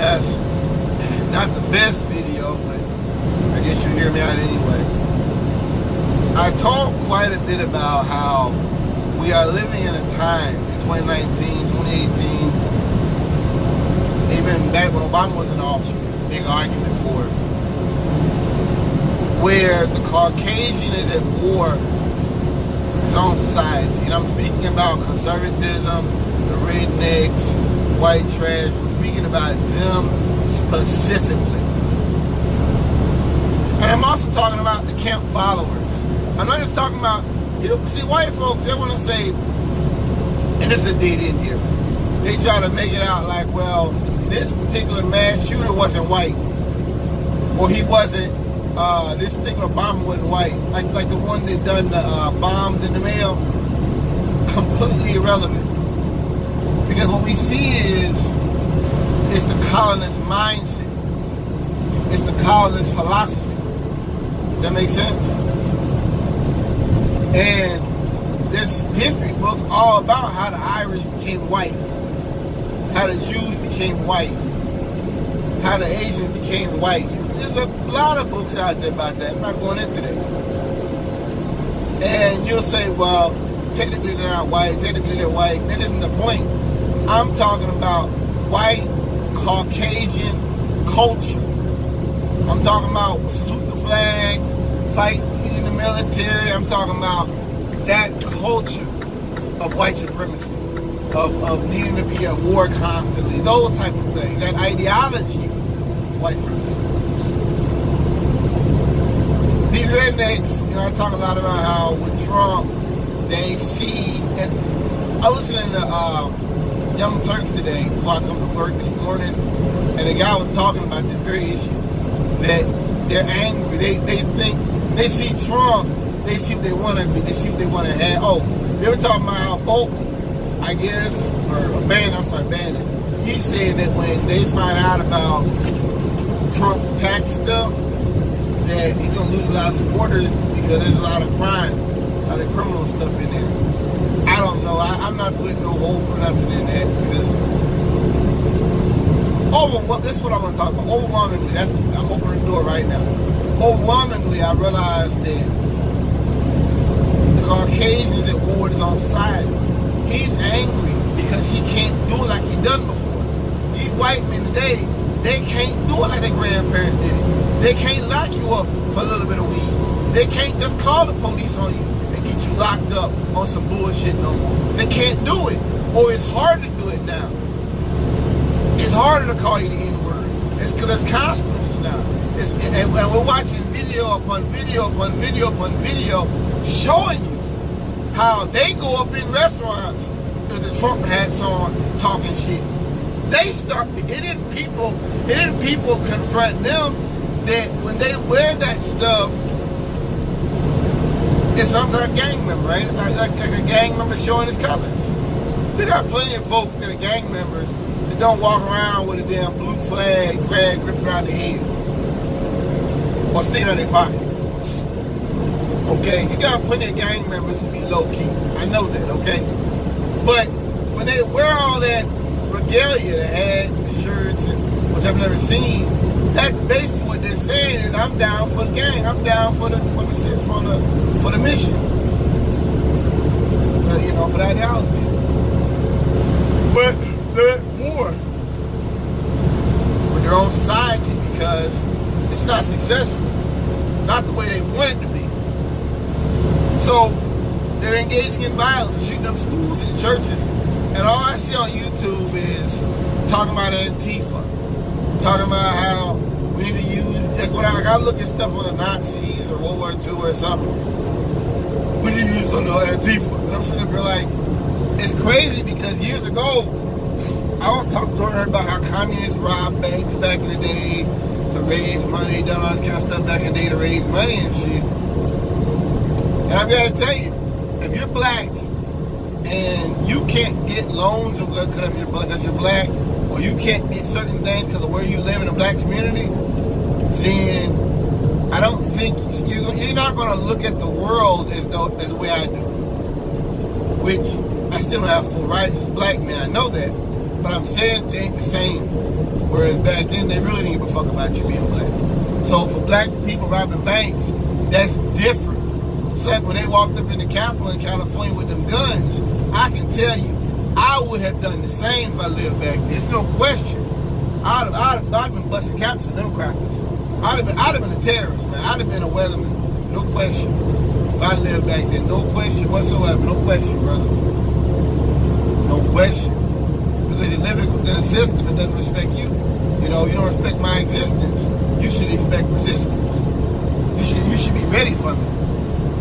That's not the best video, but I guess you'll hear me out anyway. I talk quite a bit about how we are living in a time in 2019, 2018, even back when Obama was in office, big argument for it, where the Caucasian is at war with his own society. And I'm speaking about conservatism, the rednecks, white trash. I'm speaking about them specifically. And I'm also talking about the camp followers. I'm not just talking about, see, white folks, they want to say, and this is a dead end here, they try to make it out like, well, this particular mass shooter wasn't white, or he wasn't, this particular bomber wasn't white, like the one that done the bombs in the mail. Completely irrelevant, because what we see is it's the colonist mindset, it's the colonist philosophy. Does that make sense? And there's history books all about how the Irish became white, how the Jews became white, how the Asians became white. There's a lot of books out there about that. I'm not going into that. And you'll say, well, technically they're not white, technically they're white. That isn't the point. I'm talking about white Caucasian culture. I'm talking about salute the flag, fight in the military. I'm talking about that culture of white supremacy, of needing to be at war constantly, those type of things, that ideology of white supremacy. These rednecks, I talk a lot about how with Trump, they see, and I was listening to Young Turks today before I come to work this morning, and the guy was talking about this very issue, that they're angry, they think, they see Trump, they see what they want to be, they see what they want to have. Oh, they were talking about how Bolton, I guess, or Bannon, he said that when they find out about Trump's tax stuff, that he's going to lose a lot of supporters because there's a lot of crime, a lot of criminal stuff in there. I don't know. I'm not putting no hope or nothing in that, because that's what I want to talk about. Overwhelmingly, I'm opening the door right now. Overwhelmingly, I realized that the Caucasian is at war with his own society. He's angry because he can't do it like he done before. These white men today, they can't do it like their grandparents did it. They can't lock you up for a little bit of weed. They can't just call the police on you and get you locked up on some bullshit no more. They can't do it. Or it's hard to do it now. It's harder to call you the N-word. It's because there's consequences now. And we're watching video upon video upon video upon video showing you how they go up in restaurants with the Trump hats on talking shit. It didn't people confront them that when they wear that stuff, it's something like a gang member, right? Like a gang member showing his colors. We got plenty of folks that are gang members that don't walk around with a damn blue flag gripped around their head or sticking in their pocket. Okay, you got plenty of gang members who be low key. I know that, okay? But when they wear all that regalia, the hat, the shirts, and which I've never seen, that's basically what they're saying is, I'm down for the gang. I'm down for the mission. For the ideology. But they're at war with their own society because it's not successful. Not the way they want it to be. So they're engaging in violence, shooting up schools and churches. And all I see on YouTube is talking about Antifa. Talking about how we need to use, when I look at stuff on the Nazis or World War II or something, we need to use on the Antifa. And I'm sitting there like, it's crazy because years ago, I was talking to her about how communists robbed banks back in the day to raise money, done all this kind of stuff back in the day to raise money and shit. And I've got to tell you, if you're black and you can't get loans because you're black, or you can't get certain things because of where you live in a black community, then I don't think you're not going to look at the world as the way I do. Which I still don't have full rights as a black man. I know that, but I'm saying it ain't the same. Whereas Whereas back then, they really didn't give a fuck about you being black. So for black people robbing banks, that's different. It's like when they walked up in the Capitol in California with them guns, I can tell you, I would have done the same if I lived back then. There's no question. I'd have been busting caps for them crackers. I'd have been a terrorist, man. I'd have been a weatherman. No question. If I lived back then, no question whatsoever. No question, brother. No question. Because you live within a system that doesn't respect you. You know, you don't respect my existence. You should expect resistance. You should be ready for me.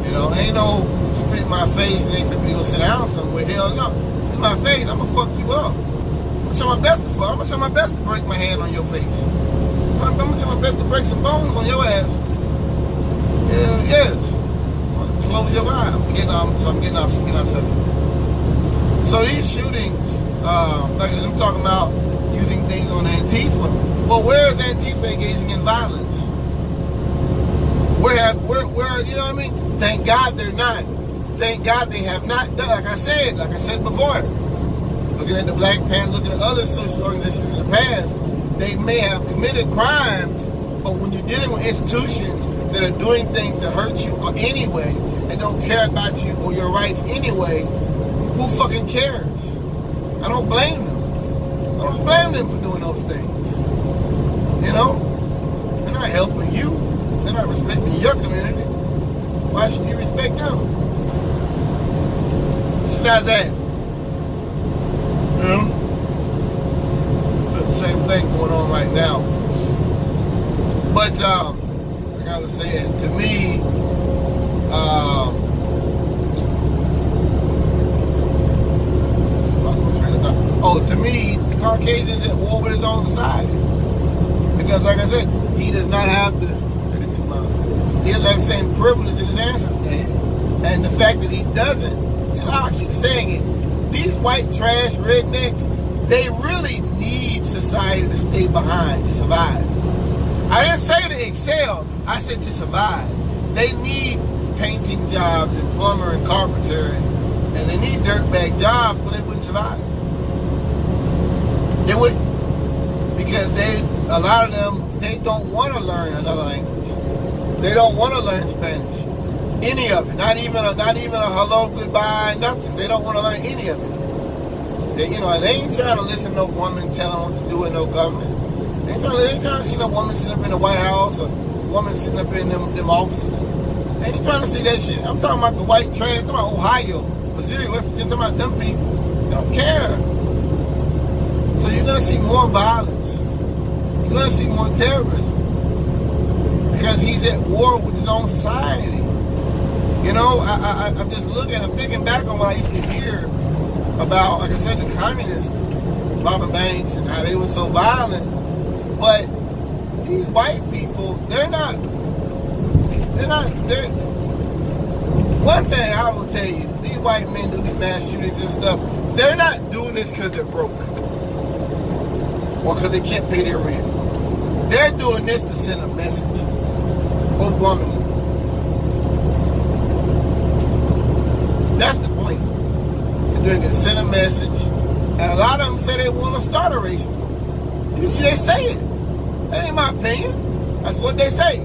You know, ain't no spit in my face and they expect me to go sit down somewhere. Hell no. In my face, I'm gonna fuck you up. I'm gonna try my best to fuck. I'm gonna try my best to break my hand on your face. I'm gonna try my best to break some bones on your ass. Hell yes. Close your eye. I'm getting off subject. So these shootings, like I said, I'm talking about using things on Antifa. Well, where is Antifa engaging in violence? Where, you know what I mean? Thank God they're not. Thank God they have not done, like I said before. Looking at the Black Panther, looking at other social organizations in the past, they may have committed crimes, but when you're dealing with institutions that are doing things to hurt you anyway, and don't care about you or your rights anyway, who fucking cares? I don't blame them. I don't blame them for doing those things. You know? They're not helping you. They're not respecting your community. Why should you respect them? It's not that. You know? The same thing going on right now. But, like I was saying, to me, to me, the Caucasian is at war with his own society. Because, like I said, he does not have the same privilege that his ancestors had. And the fact that he doesn't, so I keep saying it, these white trash rednecks, they really need society to stay behind to survive. I didn't say to excel, I said to survive. They need painting jobs and plumber and carpenter and they need dirtbag jobs, but they wouldn't survive. They wouldn't. Because a lot of them, they don't want to learn another language. They don't want to learn Spanish. Any of it. Not even a hello, goodbye, nothing. They don't want to learn any of it. They ain't trying to listen to no woman telling them what to do in no government. They ain't trying to see no woman sitting up in the White House or woman sitting up in them offices. They ain't trying to see that shit. I'm talking about the white trash. I'm talking about Ohio, Missouri, West Virginia. I'm talking about them people. They don't care. So you're going to see more violence. You're going to see more terrorism. Because he's at war with his own society. You know, I'm just I'm thinking back on what I used to hear about, like I said, the communists robbing banks and how they were so violent. But these white people, one thing I will tell you, these white men do these mass shootings and stuff, they're not doing this because they're broke. Or because they can't pay their rent. They're doing this to send a message. Overwhelmingly. That's the point. They're doing it to send a message. And a lot of them say they want to start a race war. They say it. That ain't my opinion. That's what they say.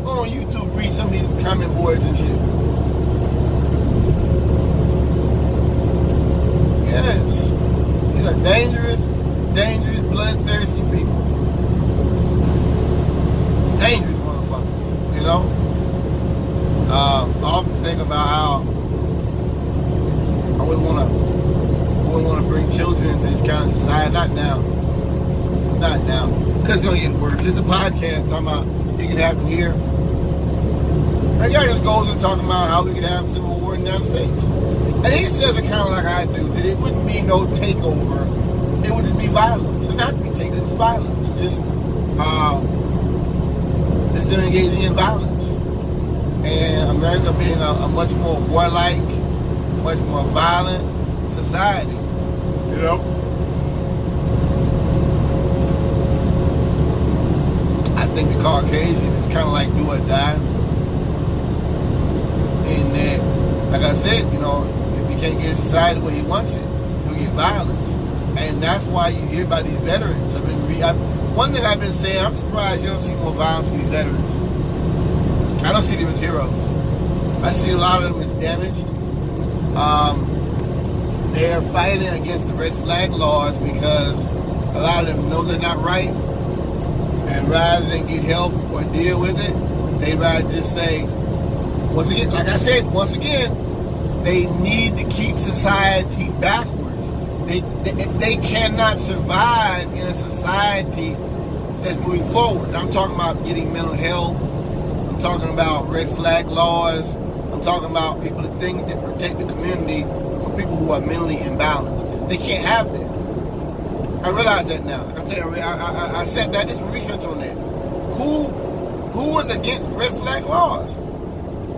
Go on YouTube, read some of these comment boards and shit. Yes. These are dangerous, bloodthirsty people. Dangerous motherfuckers, you know? I often think about how I wouldn't want to bring children into this kind of society. Not now. Because it's going to get worse. It's a podcast talking about it can happen here. That guy just goes and talking about how we could have civil war in the United States. And he says it kind of like I do, that it wouldn't be no takeover. It would just be violence. It not to be taken, it's violence. Just it's them engaging in violence. And America being a much more warlike, much more violent society. You know? I think the Caucasian is kind of like do or die. In that, like I said, you know, if he can't get society the way he wants it, he'll get violence. And that's why you hear about these veterans. one thing I've been saying, I'm surprised you don't see more violence from these veterans. I don't see them as heroes. I see a lot of them as damaged. They're fighting against the red flag laws because a lot of them know they're not right. And rather than get help or deal with it, they'd rather just say, once again, like I said, they need to keep society backwards. They cannot survive in a society that's moving forward. I'm talking about getting mental health. I'm talking about red flag laws. I'm talking about things that protect the community from people who are mentally imbalanced. They can't have that. I realize that now. Like I tell you, I sat down, did some research on that. Who was against red flag laws?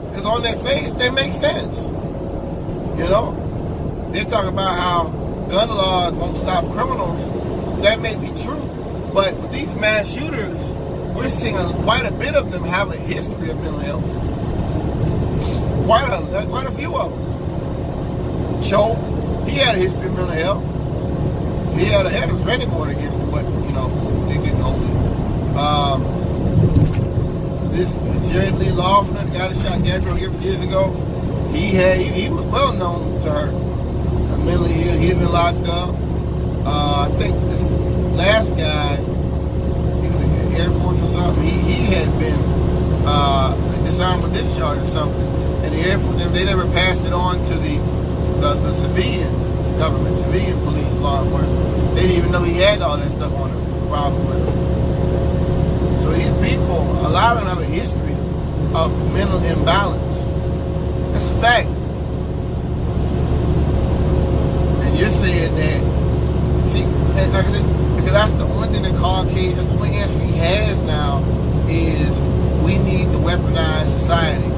Because on their face, they make sense. You know? They're talking about how gun laws won't stop criminals. That may be true. But with these mass shooters, we're seeing quite a bit of them have a history of mental health. Quite a few of them. Cho, he had a history of mental health. He had a restraining order against him, but they couldn't hold him. This Jared Lee Lawson, the guy that shot Gabrielle years ago, he was well known to her. Mentally ill, he had been locked up. I think this last guy, he was in the Air Force or something. He had been dishonorable discharge or something, and the Air Force they never passed it on to the civilian government, civilian police, law enforcement. They didn't even know he had all that stuff on him, problems with him. So these people, a lot of them have a history of mental imbalance. That's a fact. And you're saying that, see, like I said, because that's the only thing that Caucasian, that's the only answer he has now is we need to weaponize society.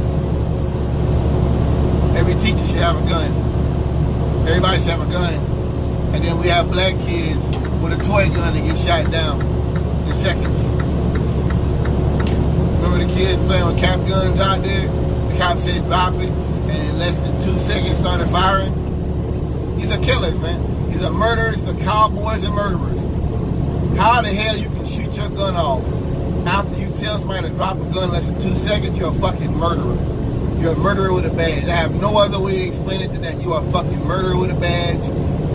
Every teacher should have a gun. Everybody should have a gun. And then we have black kids with a toy gun that get shot down in seconds. Remember the kids playing with cap guns out there? The cop said drop it, and in less than 2 seconds started firing. These are killers, man. These are murderers, these are cowboys and murderers. How the hell you can shoot your gun off after you tell somebody to drop a gun in less than 2 seconds? You're a fucking murderer. You're a murderer with a badge. I have no other way to explain it than that. You are a fucking murderer with a badge.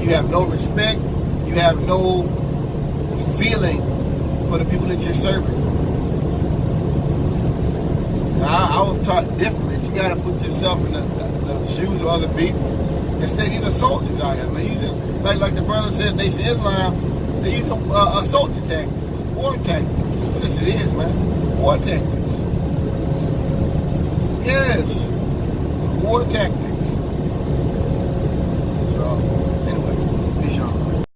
You have no respect. You have no feeling for the people that you're serving. I was taught differently. You got to put yourself in the shoes of other people. Instead, these are soldiers out here, man. Using, like the brother said, Nation of Islam, they use soldier tactics, war tactics. That's what this is, man. War tactics. Yes, war tactics.